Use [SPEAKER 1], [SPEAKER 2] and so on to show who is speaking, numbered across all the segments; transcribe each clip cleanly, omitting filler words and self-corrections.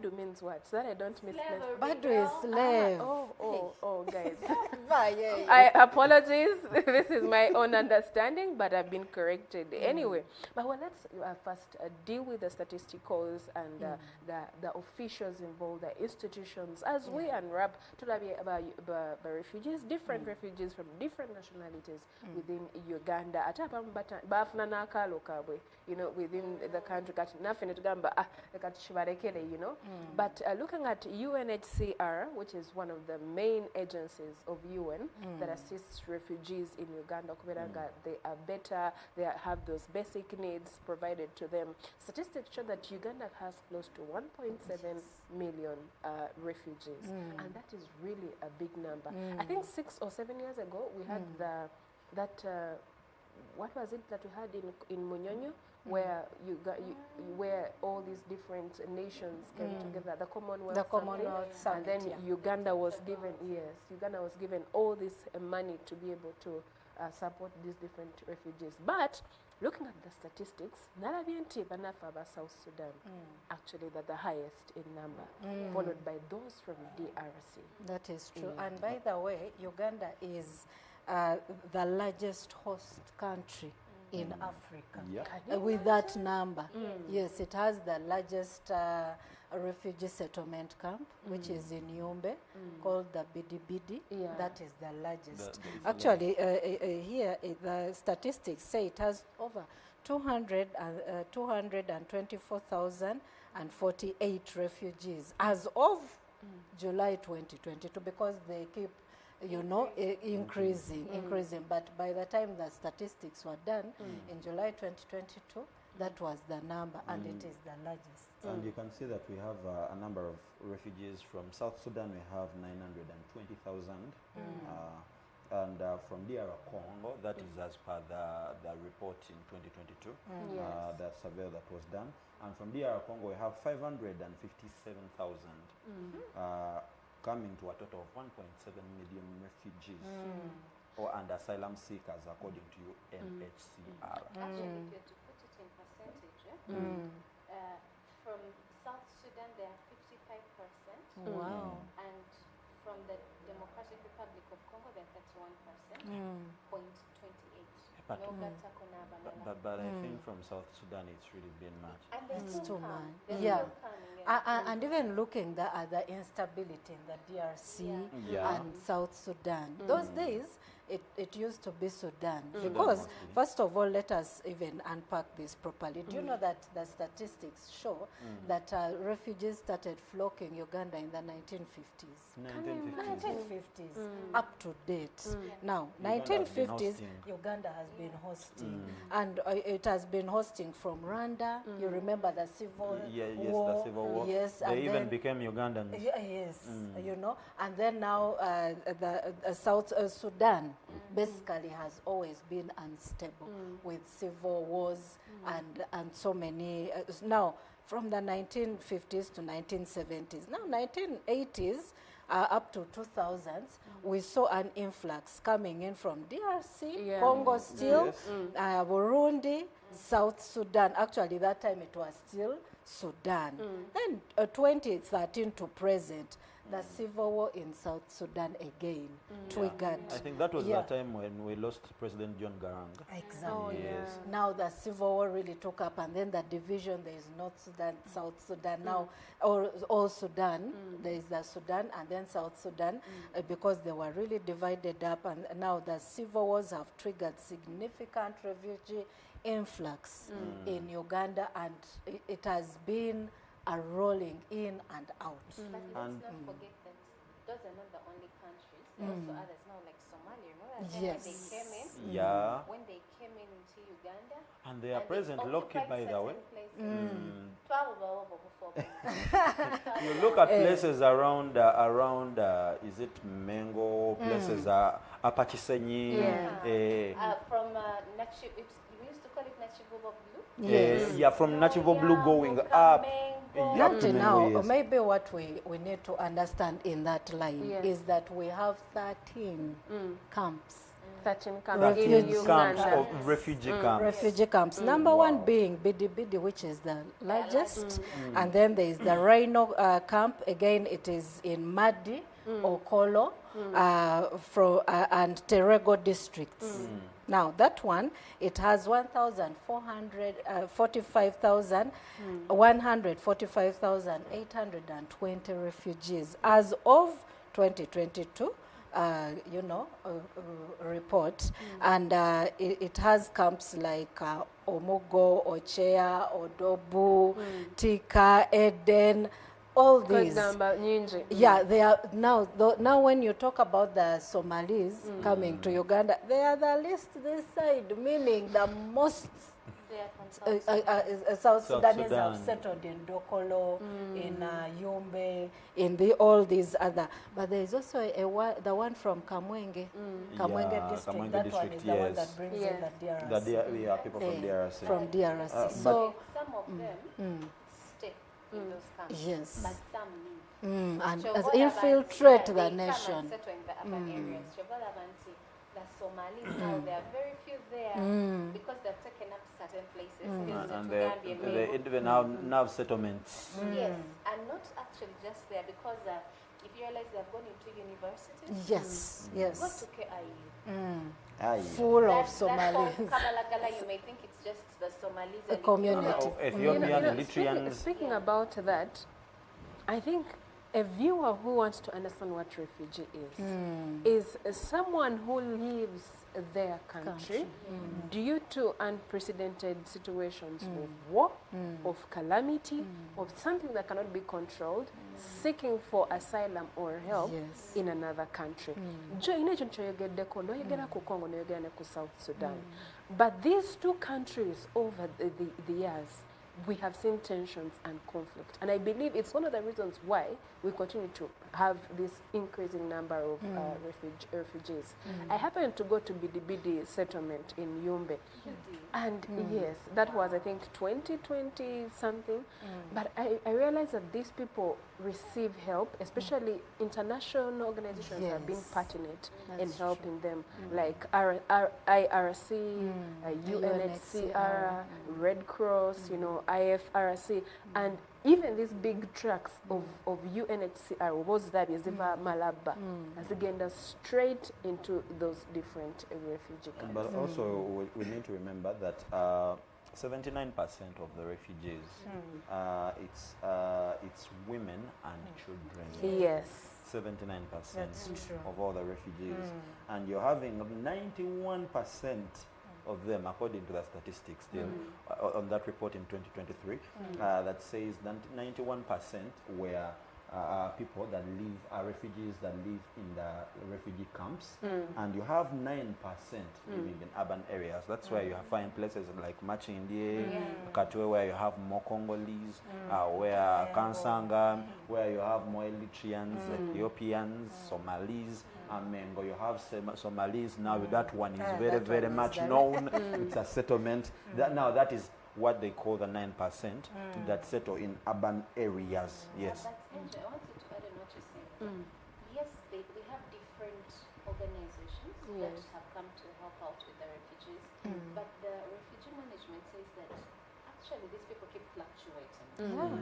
[SPEAKER 1] Badu means what? So that I don't misplace.
[SPEAKER 2] Badu is slave.
[SPEAKER 1] Oh, guys.
[SPEAKER 2] Yeah.
[SPEAKER 1] I apologize. This is my own understanding, but I've been corrected. Anyway, but well, let's first deal with the statisticals and the officials involved, the institutions, as we unwrap to about refugees, different refugees from different nationalities within Uganda. You know, within the country, you know. But looking at UNHCR, which is one of the main agencies of UN that assists refugees in Uganda, they are better, they have those basic needs provided to them. Statistics show that Uganda has close to 1.7 million refugees, and that is really a big number. I think 6 or 7 years ago, we had what was it that we had in Munyonyo, where where all these different nations came together, the Commonwealth, and then Uganda was given Uganda was given all this money to be able to support these different refugees. But looking at the statistics, South Sudan actually the highest in number, followed by those from DRC.
[SPEAKER 2] That is true. And by the way, Uganda is the largest host country in Africa with that number. Yes, it has the largest refugee settlement camp, which is in Yumbe, called the Bidi Bidi. That is the largest. Actually, here the statistics say it has over 224,048 refugees as of July 2022, because they keep increasing. But by the time the statistics were done in July 2022, that was the number, and it is the largest.
[SPEAKER 3] And you can see that we have a number of refugees from South Sudan. We have 920,000, and from DR Congo, that is as per the report in 2022, that survey that was done. And from DR Congo, we have 557,000. Coming to a total of 1.7 million refugees and asylum seekers, according to UNHCR.
[SPEAKER 4] Actually, to put it in percentage, from South Sudan there are 55%.
[SPEAKER 2] Wow.
[SPEAKER 4] And from the Democratic Republic of Congo there are 31%, 0.28.
[SPEAKER 3] But I think from South Sudan it's really been much.
[SPEAKER 4] And
[SPEAKER 2] it's too much.
[SPEAKER 4] Yeah.
[SPEAKER 2] And even looking at the instability in the DRC and South Sudan, those days it used to be Sudan. Because, first of all, let us even unpack this properly. Do you know that the statistics show that refugees started flocking Uganda in the 1950s? 1950s, up to date. Now, 1950s, Uganda has been hosting. And it has been hosting from Rwanda. You remember the Civil War?
[SPEAKER 3] Yes, the Civil War.
[SPEAKER 2] Yes,
[SPEAKER 3] they even became Ugandans.
[SPEAKER 2] Yes, you know. And then now the South Sudan basically has always been unstable with civil wars and so many. Now, from the 1950s to 1970s, now 1980s up to 2000s, we saw an influx coming in from DRC, Congo still, Burundi, South Sudan. Actually, that time it was still Sudan. Then 2013 to present, the civil war in South Sudan again triggered.
[SPEAKER 3] I think that was the time when we lost President John Garang.
[SPEAKER 2] Exactly.
[SPEAKER 1] Oh, yes.
[SPEAKER 2] Now the civil war really took up, and then the division, there is North Sudan, South Sudan. Now, all Sudan, there is the Sudan and then South Sudan, because they were really divided up, and now the civil wars have triggered significant refugee influx in Uganda, and it has been a rolling in and out.
[SPEAKER 4] But let's not forget that those are not the only countries. There are also others now, like Somalia. You know that when they came in? When they came into Uganda.
[SPEAKER 3] And they are present locally, by the way. You look at places around, is it Mengo, places Apachisenyi.
[SPEAKER 4] From we used to call it Nachivubo Blue.
[SPEAKER 3] From Nachivubo Blue going up.
[SPEAKER 2] Not now. Maybe what we need to understand in that line is that we have 13 camps
[SPEAKER 1] 13 camps in
[SPEAKER 3] camps
[SPEAKER 1] Uganda.
[SPEAKER 3] of refugee camps.
[SPEAKER 2] Refugee camps. Number one being Bidi Bidi, which is the largest. And then there is the Rhino camp. Again, it is in Madi, Okolo, and Terego districts. Now, that one, it has 145,820 refugees. As of 2022, report, and it has camps like Omugo, Ochea, Odobu, Tika, Eden, all these. Yeah, they are now. Now, when you talk about the Somalis coming to Uganda, they are the least this side, meaning the most. South Sudanese have settled in Dokolo, in Yumbe, in all these other. But there is also the one from Kamwenge, Kamwenge district.
[SPEAKER 3] Kamwenge
[SPEAKER 2] that
[SPEAKER 3] district,
[SPEAKER 2] one is the one that brings in the DRC.
[SPEAKER 3] We are people from DRC.
[SPEAKER 2] From DRC.
[SPEAKER 4] So some of them stay in those camps.
[SPEAKER 2] Yes.
[SPEAKER 4] But some leave.
[SPEAKER 2] And
[SPEAKER 4] Chogola
[SPEAKER 2] infiltrate
[SPEAKER 4] Bantu,
[SPEAKER 2] the
[SPEAKER 4] they come
[SPEAKER 2] nation.
[SPEAKER 4] and settle in the upper areas. Chogola Bantu, the Somalis now, there are very few there because they've taken up certain places.
[SPEAKER 3] And they now settlements.
[SPEAKER 4] Yes, and not actually just there because if you realize they have gone into universities.
[SPEAKER 2] Yes, yes.
[SPEAKER 4] Go to KIU.
[SPEAKER 2] Full of Somalis.
[SPEAKER 4] Kabalagala, you may think it's just the Somalis and
[SPEAKER 2] community.
[SPEAKER 3] Ethiopian, Eritreans.
[SPEAKER 1] Speaking about that, I think a viewer who wants to understand what refugee is someone who leaves their country due to unprecedented situations of war, of calamity, of something that cannot be controlled, seeking for asylum or help in another country. South Sudan. But these two countries over the years, we have seen tensions and conflict. And I believe it's one of the reasons why we continue to have this increasing number of refugees. I happened to go to Bidi settlement in Yumbe. And yes, that was, I think, 2020 something. But I realized that these people receive help, especially international organizations have been pertinent in helping them, like IRC, UNHCR, Red Cross, IFRC, and even these big trucks of UNHCR, Malaba, zigenda straight into those different refugee camps.
[SPEAKER 3] But also, we need to remember that 79% of the refugees, it's women and children.
[SPEAKER 1] Yes.
[SPEAKER 3] 79% of all the refugees. And you're having 91% of them, according to the statistics still, on that report in 2023, that says that 91% were people that live, refugees that live in the refugee camps, and you have 9% living in urban areas. That's where you find places like Machindie, Katwe, where you have more Congolese, where Kansanga, where you have more Eritreans, Ethiopians, Somalis, Mengo. You have Somalis now. That one is very, very much known. It's a settlement. That is what they call the 9% that settle in urban areas. Yes.
[SPEAKER 4] But I want you to add on what you're saying. Yes, we have different organizations that have come to help out with the refugees, but the refugee management says that actually these people keep fluctuating.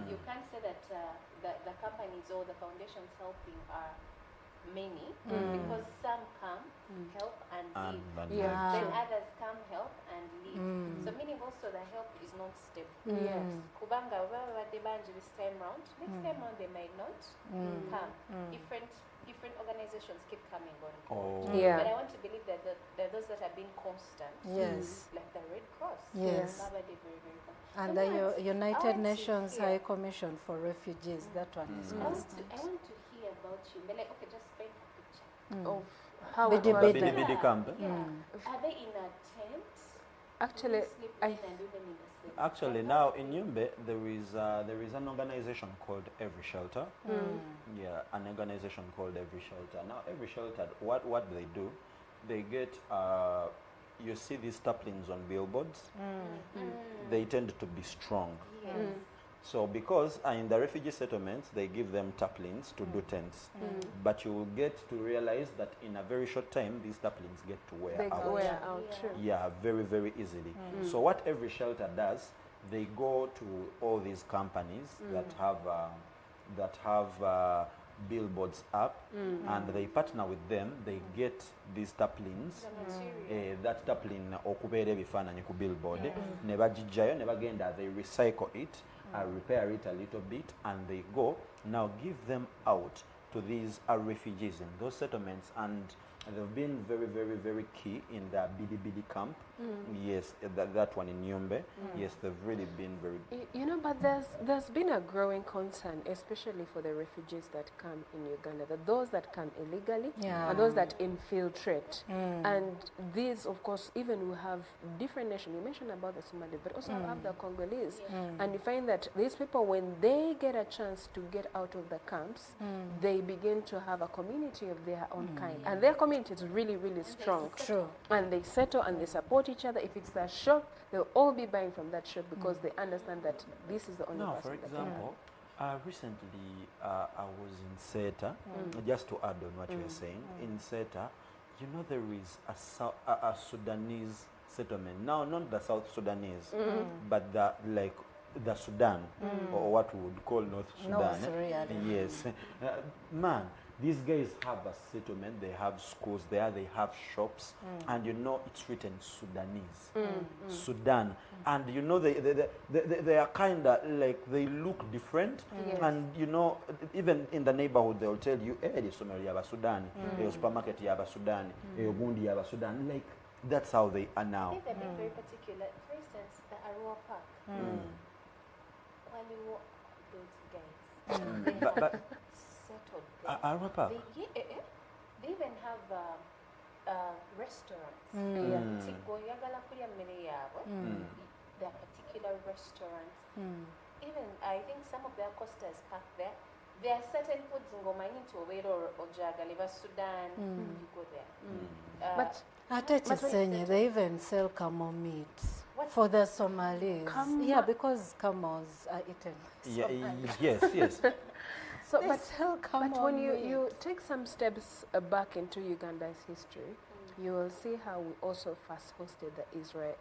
[SPEAKER 4] You can't say that the companies or the foundations helping are many, because some come, help and leave. Then others come, help and leave. So meaning also the help is not stable.
[SPEAKER 1] Yes.
[SPEAKER 4] Kubanga, well, they banj this time round. Next time round they might not come. Different organizations keep coming on. But I want to believe that there are those that have been constant.
[SPEAKER 2] Yes.
[SPEAKER 4] Like the Red Cross.
[SPEAKER 2] Yes. And the United Nations High Commission for Refugees, that one is constant.
[SPEAKER 4] I want to hear about you. But like, okay, just paint a picture
[SPEAKER 1] Of how
[SPEAKER 3] Bidi camp.
[SPEAKER 4] Are they in a tent?
[SPEAKER 1] Actually,
[SPEAKER 3] Actually, now in Yumbe, there is an organization called Every Shelter. Yeah, an organization called Every Shelter. Now, Every Shelter, what they do, they get, you see these saplings on billboards. They tend to be strong. So because in the refugee settlements, they give them taplings to do tents. But you will get to realize that in a very short time, these taplings get to wear out.
[SPEAKER 1] Wear out, true.
[SPEAKER 3] Yeah, very, very easily. So what every shelter does, they go to all these companies that have billboards up, and they partner with them. They get these taplings, that tapling okubeera ebifaananyi ku billboard, ne bagijjayo ne bagenda, they recycle it, repair it a little bit, and they go now give them out to these refugees in those settlements. And they've been very, very, very key in the Bidi camp. Yes, that one in Nyumbe. Yes, they've really been very.
[SPEAKER 1] You know, but there's been a growing concern, especially for the refugees that come in Uganda, that those that come illegally and those that infiltrate. And these, of course, even we have different nations. You mentioned about the Somali, but also have the Congolese. And you find that these people, when they get a chance to get out of the camps, they begin to have a community of their own kind. And their community is really, really strong. True. And they settle and they support each other. If it's a shop, they'll all be buying from that shop because they understand that this is the only person.
[SPEAKER 3] For example, recently I was in SETA, just to add on what you were saying, in SETA, you know, there is a Sudanese settlement. Now, not the South Sudanese, but the Sudan, or what we would call North Sudan. Yes. Man, these guys have a settlement, they have schools there, they have shops, and you know it's written Sudanese, Sudan. And you know they are kind of like, they look different, and you know, even in the neighborhood they'll tell you, the Somali yaba Sudan, the supermarket yaba Sudan, Gundi yaba Sudan. Like, that's how they are now.
[SPEAKER 4] I think they're being very particular. For instance, the Arua Park. Those guys.
[SPEAKER 3] But
[SPEAKER 4] settled
[SPEAKER 3] Arua Park?
[SPEAKER 4] They even have restaurants. There are particular restaurants. Even I think some of their costas park there. There are certain foods in Gomaini to Owedo or Jagaliva, Sudan. You go there.
[SPEAKER 2] But at Etisenye, they even sell camel meat for the Somalis. Yeah, because camels are eaten.
[SPEAKER 3] Yes.
[SPEAKER 1] So, but when you take some steps back into Uganda's history, you will see how we also first hosted the Israelis.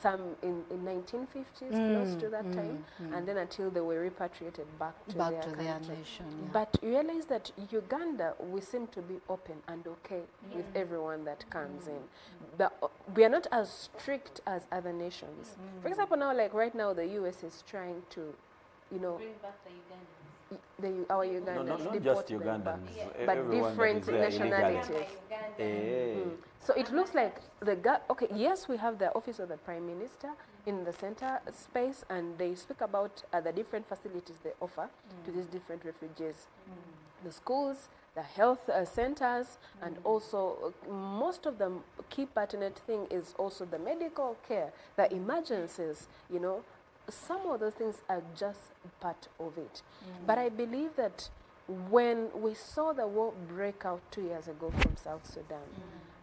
[SPEAKER 1] Some in 1950s, close to that time, and then until they were repatriated back to their nation. But you realize that Uganda, we seem to be open and okay with everyone that comes in. But we are not as strict as other nations. For example, now, like right now, the US is trying to, you know,
[SPEAKER 4] Bring back the Ugandans.
[SPEAKER 1] our Ugandans,
[SPEAKER 3] not just Ugandans,
[SPEAKER 1] but different nationalities. So it looks like yes, we have the office of the Prime Minister in the center space, and they speak about the different facilities they offer to these different refugees. The schools, the health centers, and also most of the key pertinent thing is also the medical care, the emergencies, you know. Some of those things are just part of it. But I believe that when we saw the war break out 2 years ago from South Sudan,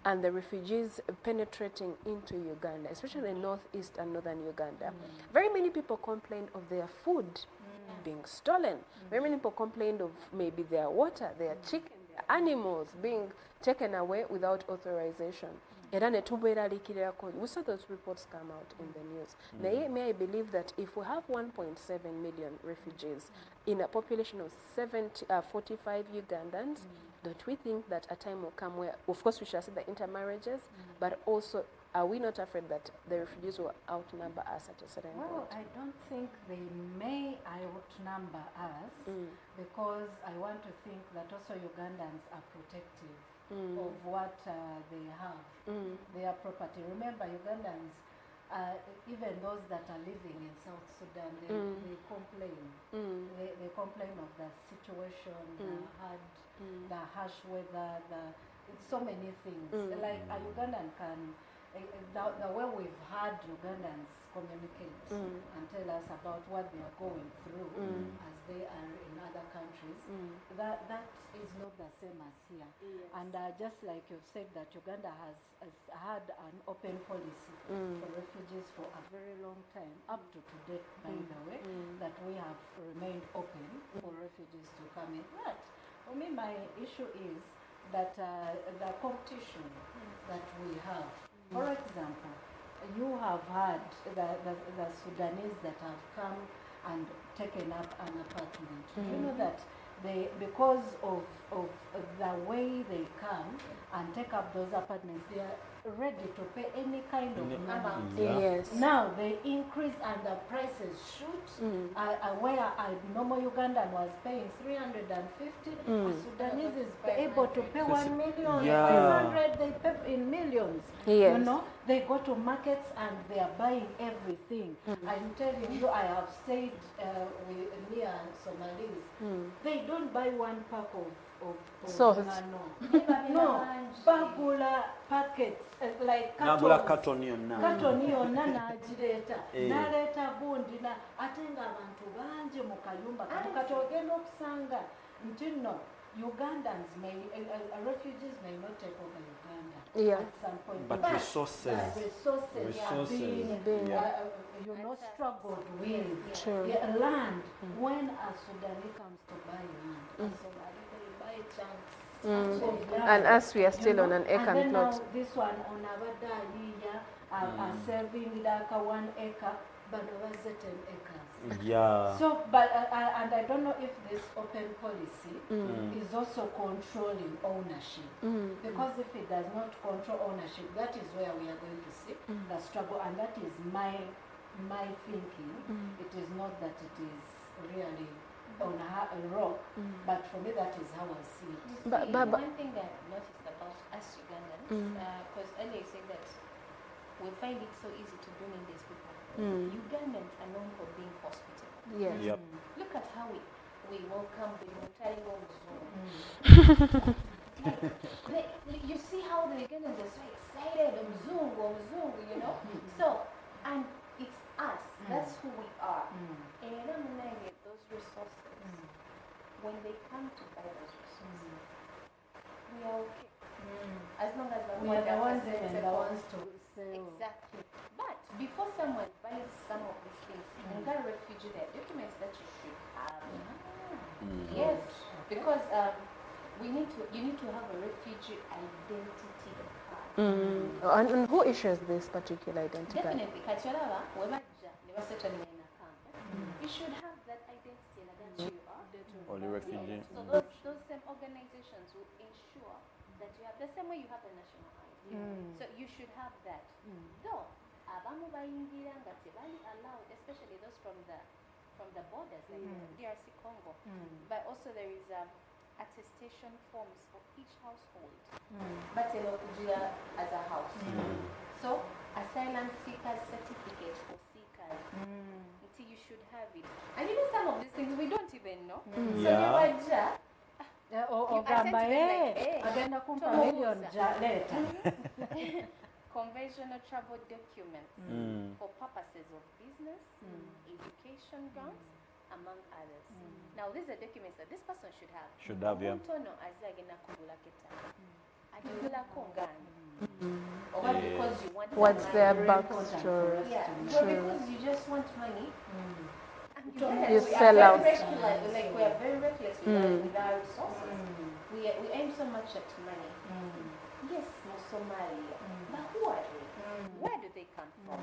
[SPEAKER 1] and the refugees penetrating into Uganda, especially northeast and northern Uganda, very many people complained of their food being stolen. Very many people complained of maybe their water, their chicken, their animals being taken away without authorization. We saw those reports come out in the news. May I believe that if we have 1.7 million refugees in a population of 45 Ugandans, don't we think that a time will come where, of course, we shall see the intermarriages, but also, are we not afraid that the refugees will outnumber us at a certain point?
[SPEAKER 2] Well, I don't think they may outnumber us, because I want to think that also Ugandans are protective of what they have, their property. Remember, Ugandans, even those that are living in South Sudan, they complain. They complain of the situation, the harsh weather, so many things. Like a Ugandan can, the way we've had Ugandans communicate and tell us about what they are going through as they are in other countries. countries, that is not the same as here.
[SPEAKER 1] Yes.
[SPEAKER 2] And just like you've said that Uganda has had an open policy for refugees for a very long time, up to today, by the way, that we have remained open for refugees to come in. But for me, my issue is that the competition that we have. For example, you have had the Sudanese that have come and taken up an apartment. You know that because of the way they come and take up those apartments, they are ready to pay any kind of amount.
[SPEAKER 1] Yes.
[SPEAKER 2] Now they increase and the prices shoot. Where a normal Ugandan was paying 350, a Sudanese is able to pay 1 million, 500. They pay in millions.
[SPEAKER 1] Yes.
[SPEAKER 2] You know, they go to markets and they are buying everything. I'm telling you, I have stayed with near Somalis. They don't buy one pack of
[SPEAKER 1] Sauce.
[SPEAKER 2] No, bagula packets like
[SPEAKER 3] Nagula
[SPEAKER 2] carton
[SPEAKER 3] yonna
[SPEAKER 2] n'agireta n'aleeta bundi ate ng'abantu bangi mu kayumba kati ogenda okusanga nti nno Ugandans refugees may not take over Uganda at some point,
[SPEAKER 3] but resources
[SPEAKER 2] are being struggled with land. When a Sudanese comes to buy land, a Somali will buy chunks.
[SPEAKER 1] And as we are still on an acre
[SPEAKER 2] and
[SPEAKER 1] plot.
[SPEAKER 2] now this one on Abadaliya are serving like a 1 acre, but over 10 acres.
[SPEAKER 3] Yeah.
[SPEAKER 2] So, but and I don't know if this open policy is also controlling ownership. Because if it does not control ownership, that is where we are going to see the struggle, and that is my thinking. It is not that it is really on a rock, but for me that is how I see it.
[SPEAKER 4] But one thing that I've noticed about us Ugandans, because earlier you said that we find it so easy to bring in these people. Ugandans are known for being hospitable.
[SPEAKER 1] Yes.
[SPEAKER 3] Yep.
[SPEAKER 4] Look at how we welcome the Mutaribo You see how the Ugandans are so excited, Mzungu, you know? So, and it's us, that's who we are. And those resources, when they come to buy those resources, we are okay. As long as
[SPEAKER 2] We are the ones to sell.
[SPEAKER 4] Exactly. But before someone buys some of these things, in that refugee, there are documents that you should have. Yes, because you need to have a refugee identity card.
[SPEAKER 1] And who issues this particular identity card?
[SPEAKER 4] Definitely. Kachalava, you should have that identity that you are.
[SPEAKER 3] Only refugee.
[SPEAKER 4] So those same organizations will ensure that you have the same way you have the national ID. So you should have that. Though abamu bayingira nga tebali allowed, especially those from the borders like DRC Congo. But also there is attestation forms for each household. But as a house. So asylum seekers certificate for seekers. You should have it. And you know some of these things we don't even know. So conventional travel documents for purposes of business, education grounds, among others. Now these are documents that this person should have.
[SPEAKER 3] Yeah.
[SPEAKER 4] Or because you want
[SPEAKER 1] What's their backstory?
[SPEAKER 4] Yeah, or because you just want money.
[SPEAKER 1] You sell out.
[SPEAKER 4] Like we are very reckless with our resources. We aim so much at money. Yes, Somalia. But who are they? Where do they come from?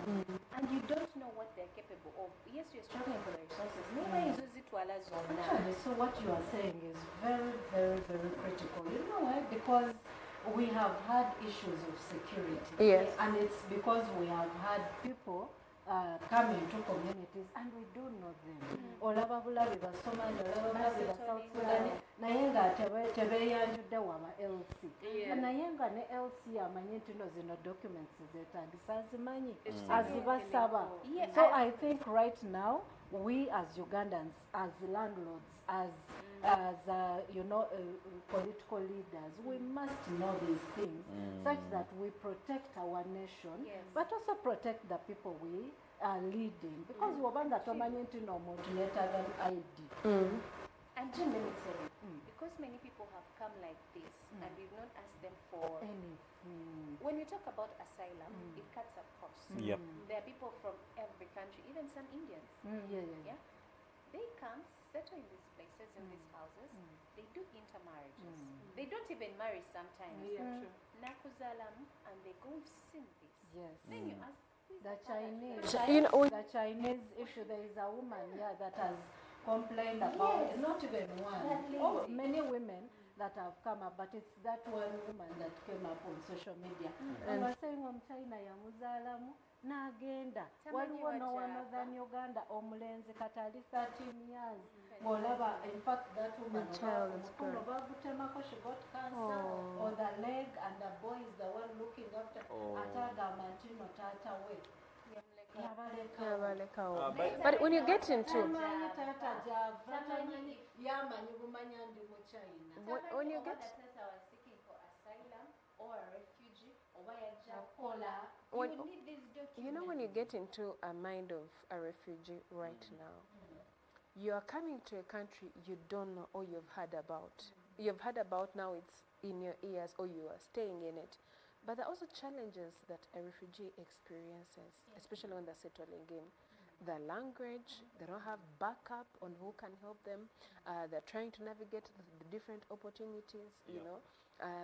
[SPEAKER 4] And you don't know what they're capable of. Yes, you're struggling for the resources.
[SPEAKER 2] Actually, so what you are saying is very, very, very critical. You know why? Because we have had issues of security.
[SPEAKER 1] Yes.
[SPEAKER 2] And it's because we have had people come into communities and we do know them. Olaba bulabi ba Somalia, olaba bulabi ba South Sudan, naye nga tebeeyanjudde waba LC. Naye nga ne LC amanyi nti no zino documents zeetaagisa azimanyi, azibasaba. So I think right now, we as Ugandans, as landlords, as political leaders, we must know these things such that we protect our nation, but also protect the people we are leading. Because wabanga tomanyi nti no muntu yetaga ID.
[SPEAKER 4] And And Jim, let me tell you, because many people have come like this and we've not asked them for anything. When we talk about asylum, it cuts across.
[SPEAKER 3] Yep.
[SPEAKER 4] There are people from every country, even some Indians. Yeah. They come, settle in these places, in these houses. They do intermarriages. They don't even marry sometimes. Nakuzalamu, and they go, we've seen this.
[SPEAKER 2] Yes.
[SPEAKER 4] Then you ask,
[SPEAKER 2] The Chinese,
[SPEAKER 1] the
[SPEAKER 2] Chinese issue, there is a woman here that has complained about, not even one, many women that have come up, but it's that one woman that came up on social media. And was saying China ya muzalamu na agenda. Waliwo no one than Uganda, omulenzi katali 13 years. Golaba, in fact, that woman, she got cancer on the leg, and the boy is the one looking after.
[SPEAKER 1] But when you get into when you get
[SPEAKER 4] seeking for asylum or a refugee or you need these documents.
[SPEAKER 1] You know, when you get into a mind of a refugee right now, you are coming to a country you don't know or you've heard about. You've heard about, now it's in your ears, or you are staying in it. But there are also challenges that a refugee experiences, especially when they're settling in. The language, they don't have backup on who can help them. They're trying to navigate the different opportunities, you know.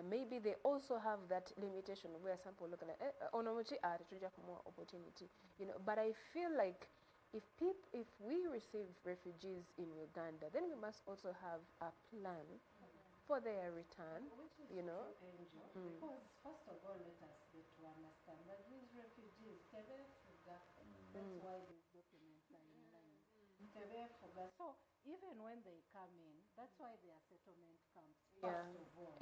[SPEAKER 1] Maybe they also have that limitation where some people look at more opportunity, you know. But I feel like if we receive refugees in Uganda, then we must also have a plan for their return, you know.
[SPEAKER 2] Because first of all, let us get to understand that these refugees, that's why these documents are in line. So even when they come in, that's why their settlement comes first of all.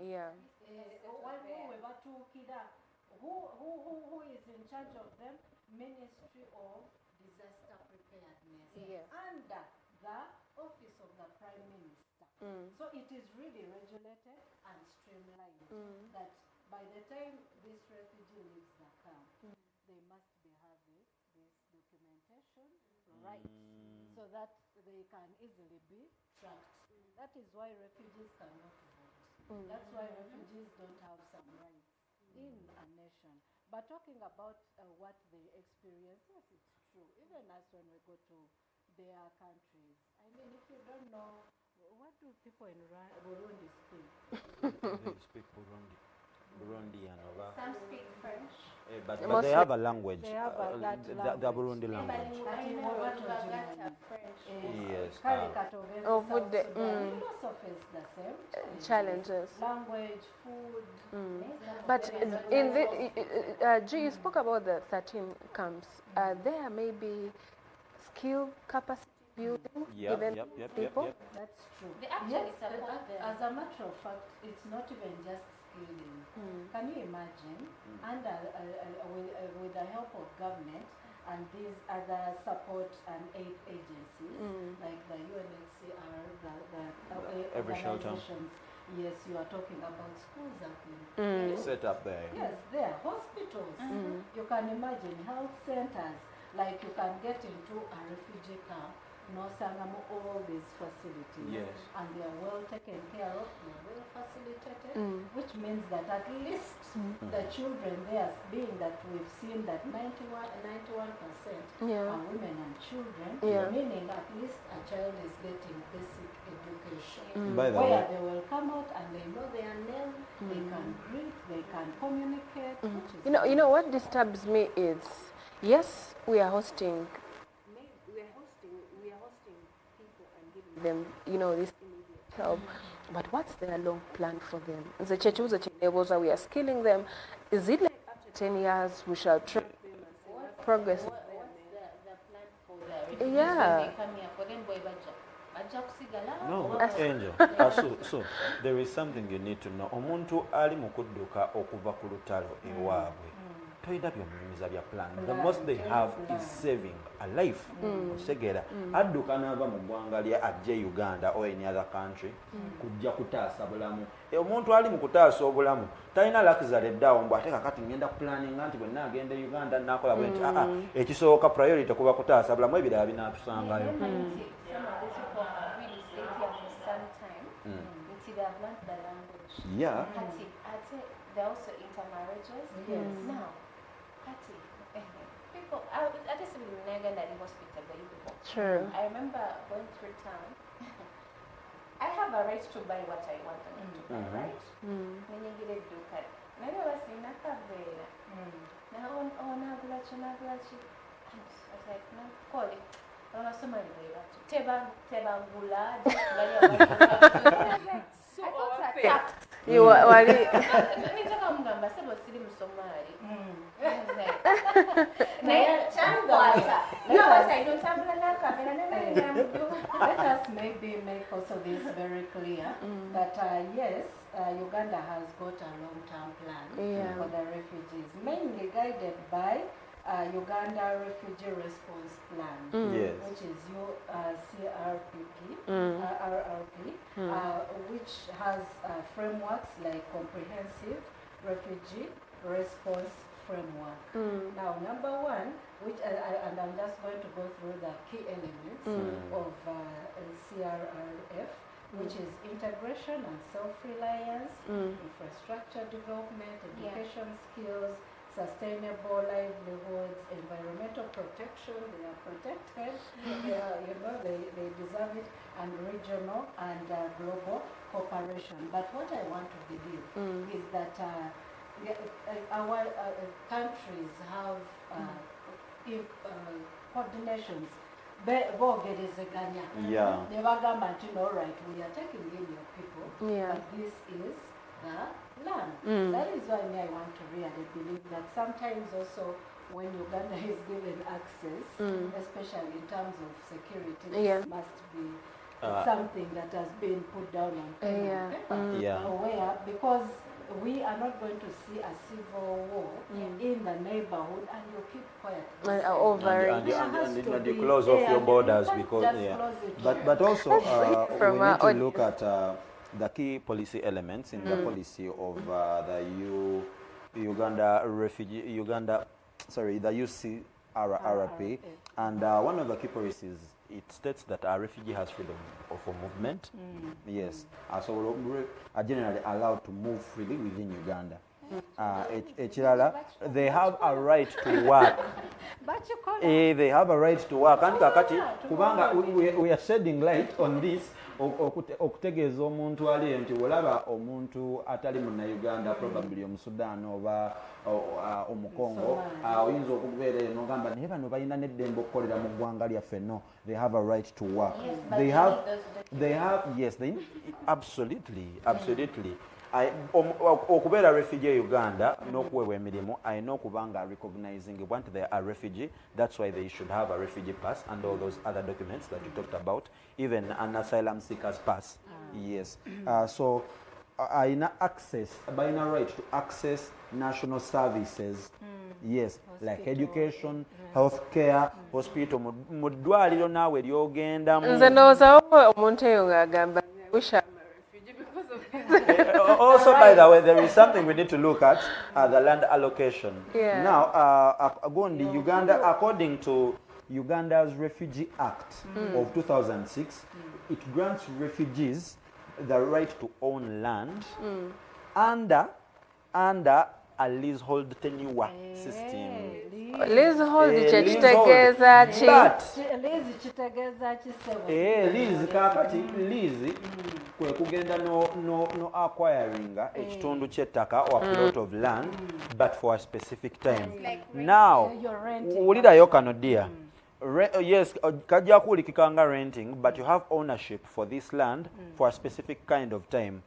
[SPEAKER 2] Who is in charge of them? Ministry of Disaster Preparedness under the Office of the Prime Minister. So it is really regulated and streamlined that by the time this refugee leaves the camp, they must be having this documentation right, so that they can easily be tracked. That is why refugees cannot vote. That's why refugees don't have some rights in a nation. But talking about what they experience, yes, it's true. Even us, when we go to their countries, I mean, if you don't know, what do people in Burundi speak?
[SPEAKER 3] They speak Burundian.
[SPEAKER 4] Some speak French.
[SPEAKER 3] But they have a language.
[SPEAKER 2] They have
[SPEAKER 3] the Burundi language. Yes.
[SPEAKER 1] Challenges.
[SPEAKER 2] Language, food.
[SPEAKER 1] But in the, G, you spoke about the 13 camps. There may be skill capacity building given people.
[SPEAKER 2] That's true.
[SPEAKER 4] They actually support them.
[SPEAKER 2] As a matter of fact, it's not even just skilling. Can you imagine? Under with the help of government and these other support and aid agencies like the UNHCR, the
[SPEAKER 3] every shelter.
[SPEAKER 2] Yes, you are talking about schools up in
[SPEAKER 3] set up there.
[SPEAKER 2] Yes, there, hospitals. You can imagine health centers. Like you can get into a refugee camp, all these facilities, and they are well taken care of, they are well facilitated, which means that at least the children there, being that we've seen that 91% are women and children, meaning at least a child is getting basic education,
[SPEAKER 3] By the
[SPEAKER 2] where
[SPEAKER 3] way,
[SPEAKER 2] they will come out and they know their name, they can greet, they can communicate.
[SPEAKER 1] You know what disturbs me is, yes, we are hosting people and giving them, you know, this immediate help. But what's their long plan for them? The churches, we are skilling them. Is it like after 10 years we shall train them and see what progress?
[SPEAKER 4] What's the plan for the refugees when they come here? For them,
[SPEAKER 3] no, Angel. So there is something you need to know. Omuntu ali mukudduka okuva ku lutalo ewaabwe. Toyina by'omunyumiza bya plan. The most they have is saving a life. Osegera adduka n'ava mu ggwanga lye ajje Uganda or any other country kujja kutaasa bulamu. Omuntu ali mu kutaasa obulamu talina luxury eddawo mbu ate kakati ngenda kupulaninga nti bwe nnaagenda Uganda naakola bwe nti ekisooka priority kuba kutaasa bulamu ebirala binaatusangayo.
[SPEAKER 4] Some of these people have really stayed here for some until they have learned the language.
[SPEAKER 3] Yeah.
[SPEAKER 4] They're also intermarriages.
[SPEAKER 2] Yes.
[SPEAKER 4] Now, people, I just in Uganda in hospital,
[SPEAKER 1] True.
[SPEAKER 4] I remember going through town. I have a right to buy what I want to buy, right? Ninyingire eduuka. Naye basina kaveera. Nagulachi. I was like, no, call it. Abasomali bwe batyo. Tebagula. So attacked.
[SPEAKER 1] You wali.
[SPEAKER 4] Nitaka mugamba sebo siri Musomali. Naye kyangwata.
[SPEAKER 2] Let us maybe make also this very clear that yes, Uganda has got a long-term plan for the refugees, mainly guided by Uganda Refugee Response Plan,
[SPEAKER 3] Yes.
[SPEAKER 2] which is RRP, which has frameworks like comprehensive refugee response framework. Now, number one, which and I'm just going to go through the key elements of CRRF, which is integration and self-reliance, infrastructure development, education skills, sustainable livelihoods, environmental protection, they are protected, they deserve it, and regional and global cooperation. But what I want to believe is that our countries have coordinations.
[SPEAKER 3] Yeah.
[SPEAKER 2] They were all right, we are taking in your people,
[SPEAKER 1] Yeah.
[SPEAKER 2] but this is the land. That is why I want to really believe that sometimes also when Uganda is given access, especially in terms of security, this must be something that has been put down on paper. Where, because we are not going to see a civil war in the neighborhood and you keep quiet.
[SPEAKER 3] And you close off your borders because but also we need to look at the key policy elements in the policy of the the UCRRP, and one of the key policies, it states that a refugee has freedom of movement. Yes, so are generally allowed to move freely within Uganda. They have a right to work. They have a right to work. And kakati, we are shedding light on this. Okutegeeza omuntu ali nti olaba omuntu atali munna Uganda, probably Sudan oba Omukongo, oyinza okubeera eno n'ogamba naye bano balina n'eddembe okukolera mu ggwanga lyaffe. No, they have a right to work. Absolutely. Okubeera refugee Uganda n'okuweebwa emirimu ayina okuba nga recognizing nti they are refugee. That's why they should have a refugee pass and all those other documents that you talked about, even an asylum seeker's pass. Yes. So ayina right to access national services. Yes, like education, healthcare, hospital, mu ddwaliro naawe ly'ogendamu.
[SPEAKER 1] Nze ndowooza omuntu eyo ng'agamba
[SPEAKER 3] also, by the way, there is something we need to look at, the land allocation. Now, according to Uganda's Refugee Act of 2006, it grants refugees the right to own land under a leasehold tenure system.
[SPEAKER 1] Leasehold kitegeeza ki?
[SPEAKER 3] Lease kwe kugenda no acquiring ekitundu ky'ettaka or a plot of land, but for a specific time. Now, wulirayo kano dear. Yes, kajja kuwulikika nga renting, but you have ownership for this land for a specific kind of time.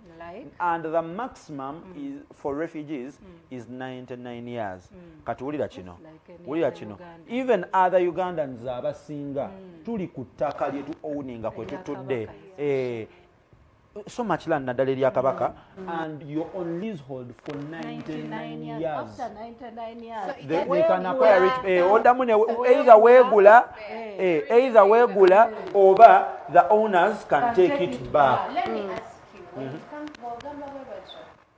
[SPEAKER 3] And the maximum is for refugees is 99 years. Kati wulira kino. Even other Ugandans abasinga tuli ku ttaka lye tu owninga kwe tutudde. So much land naddala erya Kabaka, and you're on leasehold for 99 years.
[SPEAKER 2] After 99 years,
[SPEAKER 3] they can acquire it. Either weegula oba the owners can take it back.
[SPEAKER 4] Let me ask you,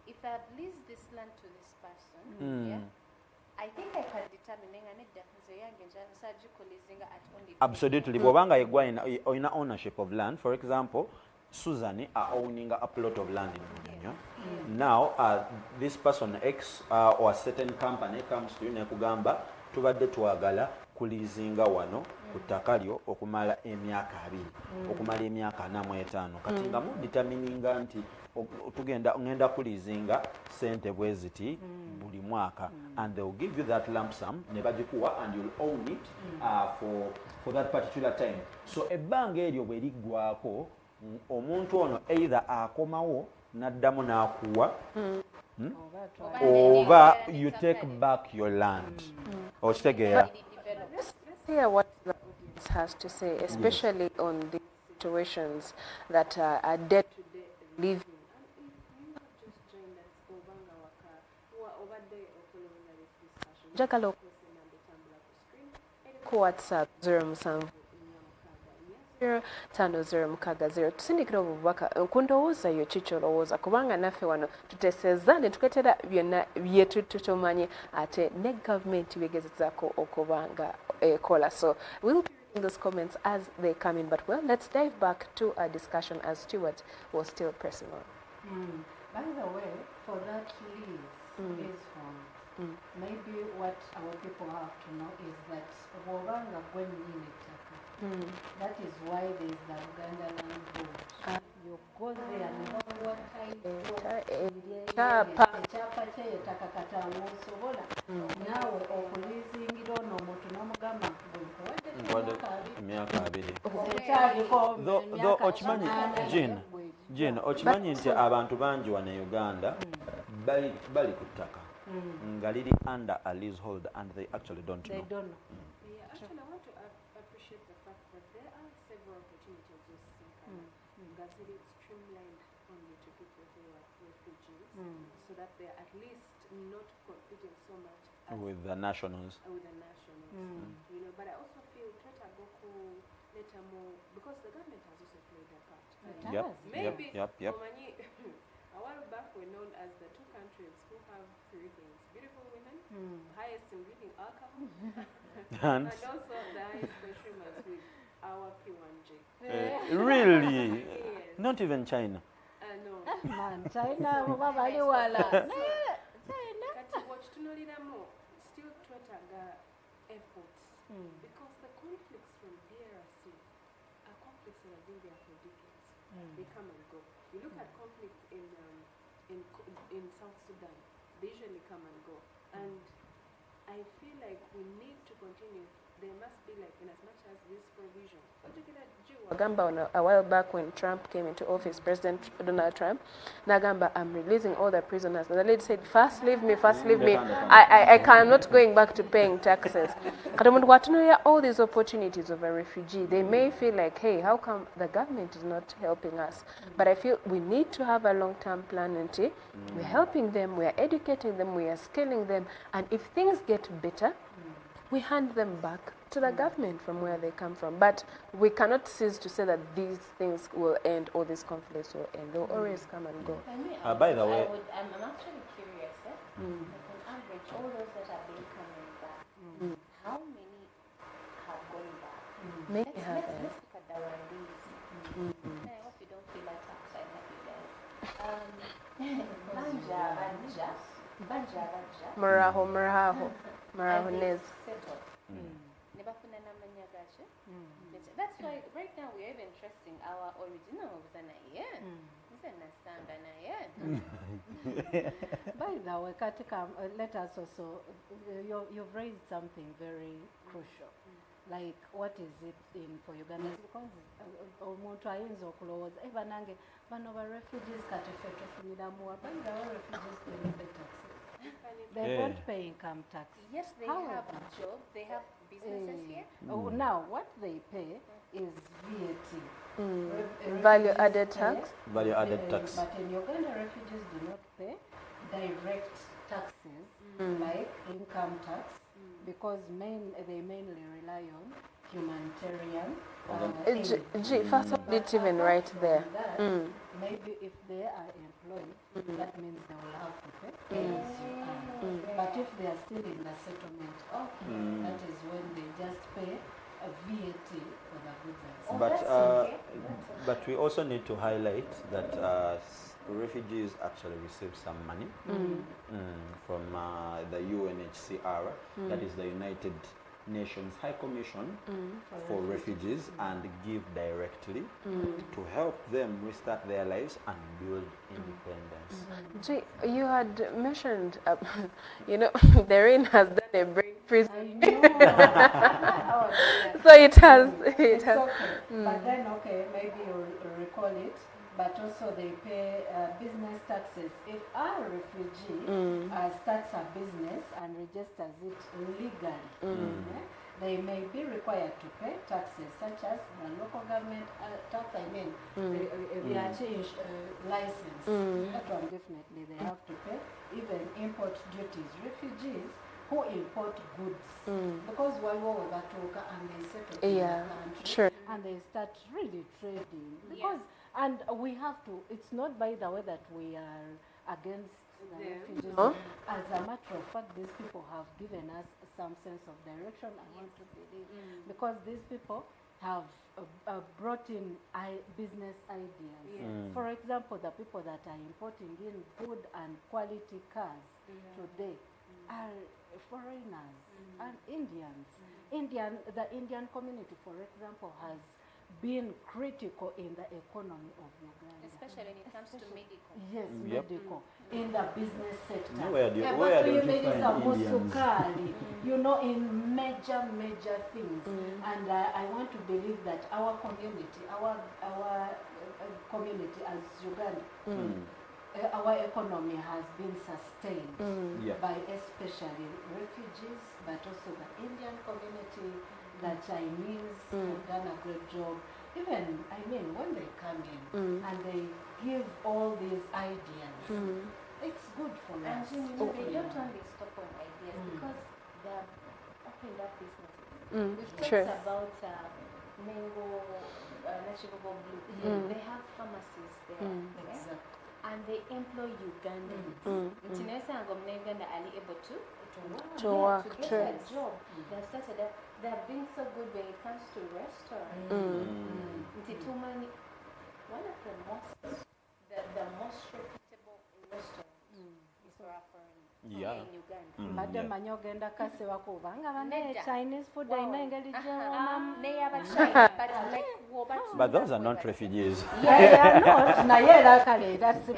[SPEAKER 4] if I have leased this land to this person, I think I can determine
[SPEAKER 3] Absolutely. Bw'obanga yeggwa oyina ownership of land, for example, Susan owning a plot of land in Bunyonyo. Now this person X or a certain company comes to you nekugamba tubadde twagala kulizinga wano ku ttaka lyo okumala emyaka 2 okumala emyaka 45 kati nga muditamininga nti ngenda kulizinga sente bweziti buli mwaka and they will give you that lump sum ne bagikuwa and you'll own it for that particular time. So ebbanga eryo bwe liggwako omuntu ono either akomawo n'addamu n'akuwa oba you take back your land. Okitegeera?
[SPEAKER 1] Let's hear what the audience has to say, especially on the situations that are day-to-day living. Njagala okwesema ndetambula ku screen ku WhatsApp 0705006 tusindikira obubaka nkundowooza yo kikyolowooza kubanga naffe wano tutesezza ne tuketera byonna byetu tutumanyi ate ne gavumenti begezezaako okubanga ekola. So we'll be reading those comments as they come in, but well, let's dive back to our discussion as Stuart was still pressing on.
[SPEAKER 2] By the way, for that lease is from maybe what our people have to know is that Wobanga that is why there is the Uganda land board. You go there and what type nawe okulizingira ono omuntu n'omugamba
[SPEAKER 3] emyaka 2 okimanyi Jean okimanyi nti abantu bangi wano e Uganda bali ku ttaka nga liri under a leasehold and they actually don't know.
[SPEAKER 1] Yeah, actually, I want to appreciate the fact that there are several opportunities with Sinkana. Gazette is streamlined only to people who are refugees, so that they are at least not competing so much
[SPEAKER 3] with the nationals.
[SPEAKER 1] You know, but I also feel Twitter Goku later more because the government has also played their part. Maybe
[SPEAKER 3] Yep.
[SPEAKER 1] a while back we're known as the two countries who have three things: beautiful women, highest in reading alcohol, and also the highest consumers with our P1J.
[SPEAKER 3] Really?
[SPEAKER 1] Yes.
[SPEAKER 3] Not even China.
[SPEAKER 1] No.
[SPEAKER 2] Man, China bali wala.
[SPEAKER 1] Kati watchtunuliramu still twetaaga efforts because the conflicts from DRC are conflicts that have been there for decades. They come and go. You look at conflicts in South Sudan, they usually come and go. And I feel like we need to continue. There must be like in as much as this provision. Gamba a while back when Trump came into office, President Donald Trump, Nagamba, I'm releasing all the prisoners. And the lady said, first leave me. I cannot going back to paying taxes. All these opportunities of a refugee, they may feel like, hey, how come the government is not helping us? But I feel we need to have a long-term plan. We're helping them, we're educating them, we are scaling them. And if things get better, we hand them back to the government from where they come from. But we cannot cease to say that these things will end or these conflicts will end. They'll always come and go.
[SPEAKER 3] By the way,
[SPEAKER 4] I'm actually curious, on average, all those that have been coming back, how many have gone back?
[SPEAKER 1] Many have.
[SPEAKER 4] Let's look at the Rwandese. I hope you don't feel attacked. I hope you guys.
[SPEAKER 1] Maraho Nez.
[SPEAKER 4] That's why right now we are even trusting our original
[SPEAKER 2] By the way, Katika, let us also, you've raised something very crucial. Like, what is it in for Uganda? Because omuntu ayinza okulowooza banange bano ba refugees kati ffe tufuniramu wa by the way refugees pay taxes. They don't pay income tax.
[SPEAKER 4] Yes, they have a job, they have businesses here.
[SPEAKER 2] Now, what they pay is VAT.
[SPEAKER 1] Value-added tax.
[SPEAKER 3] Value-added tax.
[SPEAKER 2] But in Uganda, refugees do not pay direct taxes like income tax because they mainly rely on humanitarian.
[SPEAKER 1] First of all, it's even right there.
[SPEAKER 2] Maybe if they are employed, that means they will have to pay as you earn. But if they are still in the settlement, that is when they just pay VAT for the goods and services.
[SPEAKER 3] But,
[SPEAKER 4] that's okay.
[SPEAKER 3] but we also need to highlight that refugees actually receive some money from the UNHCR, that is the United Nations High Commission for Refugees, and give directly to help them restart their lives and build independence.
[SPEAKER 1] Gee, you had mentioned, you know, the rain has done a brain freeze.
[SPEAKER 2] I know. Oh, yes.
[SPEAKER 1] So it has.
[SPEAKER 2] It's okay. But then, okay, maybe you'll recall it. But also they pay business taxes. If a refugee starts a business and registers it legally, they may be required to pay taxes such as the local government tax, the license. That one definitely they have to pay. Even import duties. Refugees who import goods, because while we were and they settle in the country, and they start really trading, because and we have to, it's not by the way that we are against the refugees. As a matter of fact, these people have given us some sense of direction, I want to believe, because these people have brought in business ideas. For example, the people that are importing in good and quality cars today are foreigners and Indians. The Indian community, for example, has been critical in the economy of Uganda.
[SPEAKER 4] Especially when it comes to medical.
[SPEAKER 2] Yes, medical. In the business sector.
[SPEAKER 3] Where do you find
[SPEAKER 2] Indians? You know, in major things. And I want to believe that our community as Uganda, our economy has been sustained by especially refugees, but also the Indian community, the Chinese have done a great job. Even, when they come in and they give all these ideas, it's good for us.
[SPEAKER 4] And they don't only stop on ideas because they're opened up businesses. We've talked about mango, natural blue. They have pharmacies there.
[SPEAKER 2] Exactly.
[SPEAKER 4] And they employ Ugandans. Uganda are able to
[SPEAKER 1] work,
[SPEAKER 4] to get a job. They've started up. They're being so good when it comes to restaurants. One of the most reputable restaurants is for a foreigner in Uganda.
[SPEAKER 2] Chinese food,
[SPEAKER 3] But those are not refugees.
[SPEAKER 2] They are not. That's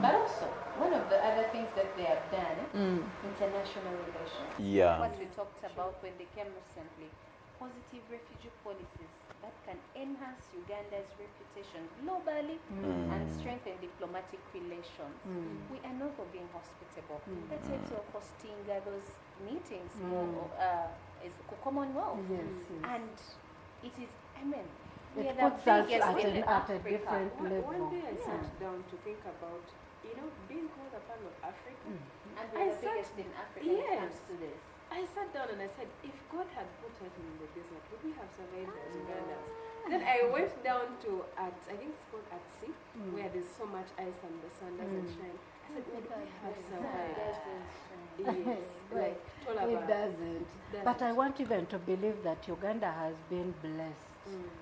[SPEAKER 4] But also, one of the other things that they have done, international relations. What we talked about when they came recently, positive refugee policies that can enhance Uganda's reputation globally and strengthen diplomatic relations. We are known for being hospitable. That's why we're hosting those meetings is Commonwealth. And it is, we are the biggest in Africa.
[SPEAKER 2] Different level.
[SPEAKER 1] One day I sat down to think about, being called a part of Africa.
[SPEAKER 4] And we are the biggest in Africa when it comes to this.
[SPEAKER 1] I sat down and I said, if God had put us in the desert, would we have survived as Ugandans? Then I went down to I think it's called at sea, where there's so much ice and the sun doesn't shine. I said, would we have survived? Yes,
[SPEAKER 2] it doesn't. But I want even to believe that Uganda has been blessed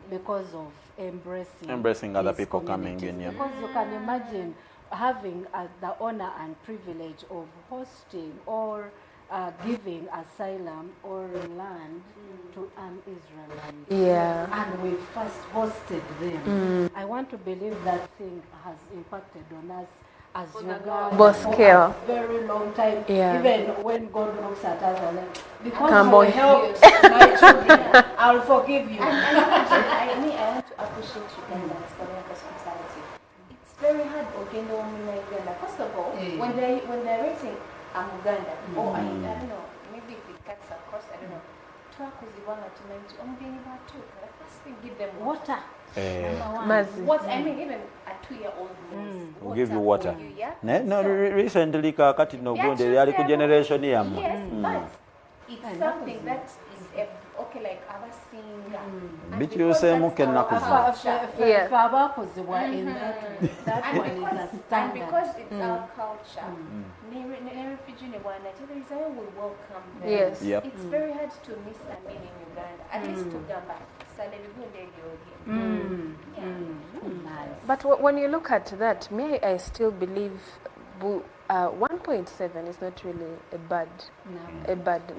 [SPEAKER 2] because of embracing
[SPEAKER 3] other people coming in.
[SPEAKER 2] Because you can imagine having the honor and privilege of hosting or giving asylum or land to an Israelite. And we first hosted them. I want to believe that thing has impacted on us as Uganda
[SPEAKER 1] scale.
[SPEAKER 2] For a very long time. Even when God looks at us and because
[SPEAKER 1] you
[SPEAKER 2] helped my children, I'll forgive you.
[SPEAKER 4] I want to appreciate Ugandans for their hospitality. It's very hard Uganda. First of all, when they're raising Uganda, or I don't know, maybe if it cuts across, I don't know. First thing, give them water. What even a 2-year-old knows.
[SPEAKER 3] We'll give you water. Recently, Kakati no good. They are generation here.
[SPEAKER 4] Yes, but it's something that is okay, like abasinga.
[SPEAKER 3] Bit you say muke nakuza.
[SPEAKER 2] Yes. In that one is a standard.
[SPEAKER 4] And because it's our culture, refugee there is a way we welcome them.
[SPEAKER 1] Yes.
[SPEAKER 3] Yep.
[SPEAKER 4] It's very hard to miss a meal in Uganda. At least to Gamba.
[SPEAKER 1] Nice. But when you look at that, I still believe 1.7 is not really a bad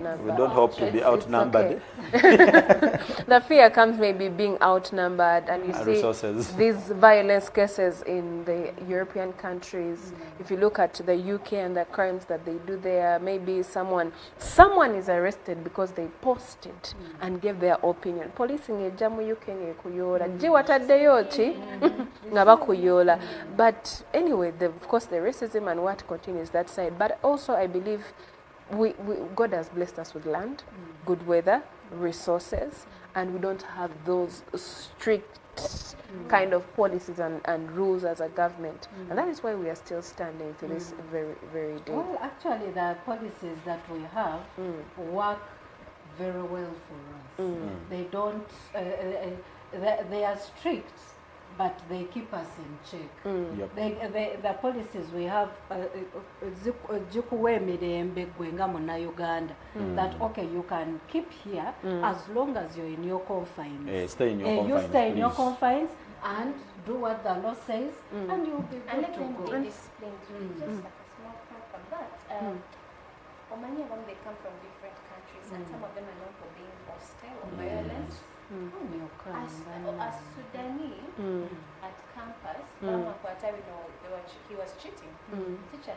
[SPEAKER 1] number.
[SPEAKER 3] We don't hope to be outnumbered.
[SPEAKER 1] Okay. The fear comes maybe being outnumbered, and you see
[SPEAKER 3] resources.
[SPEAKER 1] These violence cases in the European countries. If you look at the UK and the crimes that they do there, maybe someone is arrested because they posted and gave their opinion. Police in Jamu UK kuyola jiwataddeyo ki nga bakuyola. But anyway, of course the racism and what continues that side. But also I believe God has blessed us with land, good weather, resources, and we don't have those strict kind of policies and rules as a government. And that is why we are still standing to this very, very day.
[SPEAKER 2] Well, actually the policies that we have work very well for us. They don't, they are strict, but they keep us in check. The policies we have, that okay, you can keep here as long as you're in your confines.
[SPEAKER 3] Stay in your confines.
[SPEAKER 2] You stay in your confines and do what the law says, and you'll be
[SPEAKER 4] And
[SPEAKER 2] good
[SPEAKER 4] let
[SPEAKER 2] to
[SPEAKER 4] them
[SPEAKER 2] go.
[SPEAKER 4] be disciplined. Just like a small part of that. Many of them, they come from different countries, and some of them are known for being hostile or violent. As Sudanese at campus, he was cheating. Teacher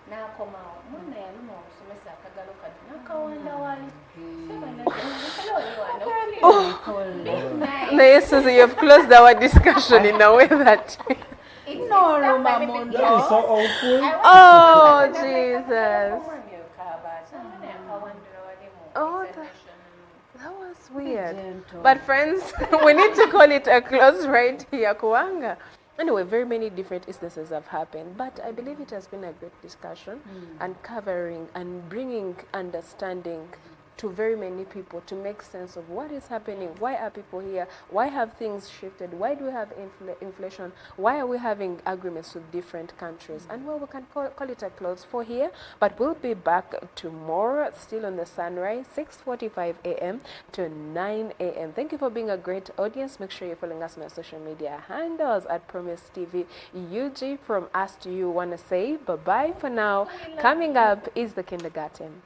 [SPEAKER 4] n'akomawo mwana yaluma omusomesa akagalo kati n'akawanda wali
[SPEAKER 1] So you've closed our discussion in a way that
[SPEAKER 3] That is so awful.
[SPEAKER 1] oh Jesus. Oh, that was weird. But friends, we need to call it a close right here, Kuanga. Anyway, very many different instances have happened, but I believe it has been a great discussion and covering and bringing understanding to very many people to make sense of what is happening, why are people here, why have things shifted, why do we have inflation, why are we having agreements with different countries. And well, we can call it a close for here, but we'll be back tomorrow, still on the sunrise, 6:45 a.m. to 9 a.m. Thank you for being a great audience. Make sure you're following us on our social media handles at Promise TV UG. From us to you, want to say bye-bye for now. Coming up is the kindergarten.